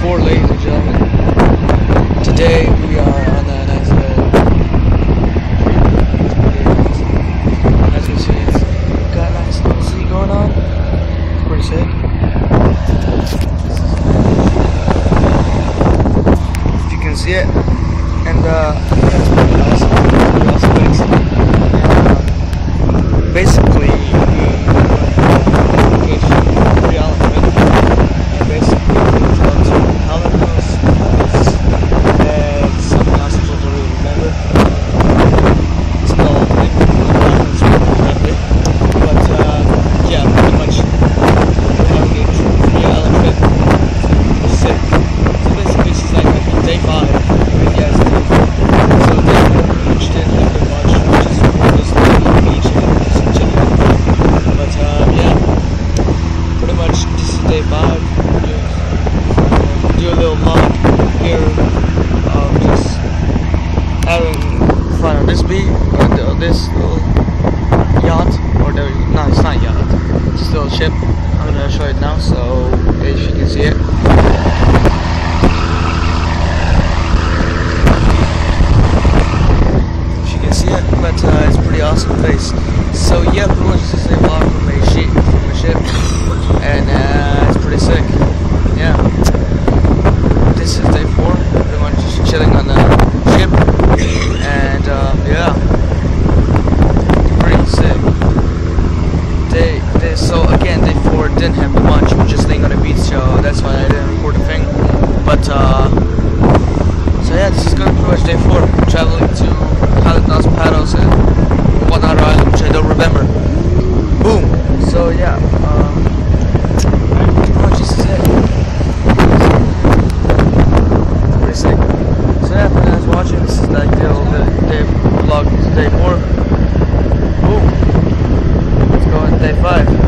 4, ladies and gentlemen. Today we are on a nice as you see, it's got a nice little sea going on. It's pretty sick. If you can see it. And yeah, it's pretty awesome. Basically, day 5, do a little vlog here of just having fun on this beach, or this little yacht, or no, it's not yacht, it's a little ship. I'm gonna show it now, so if you can see it. If you can see it, but it's a pretty awesome place. So yeah, pretty much just a vlog from a ship, and it's pretty sick. Yeah, this is day 4. Pretty much just chilling on the ship, and yeah, pretty sick. So again, day 4 didn't have much. We were just staying on the beach, so that's why I didn't record the thing. But so yeah, this is gonna be pretty much day 4. Traveling to Halifax, Paddles, and one other island which I don't remember. Boom. So yeah. This is it. Pretty sick. So yeah, for you guys watching, this is like the day vlog, day 4. Boom. Let's go on day 5.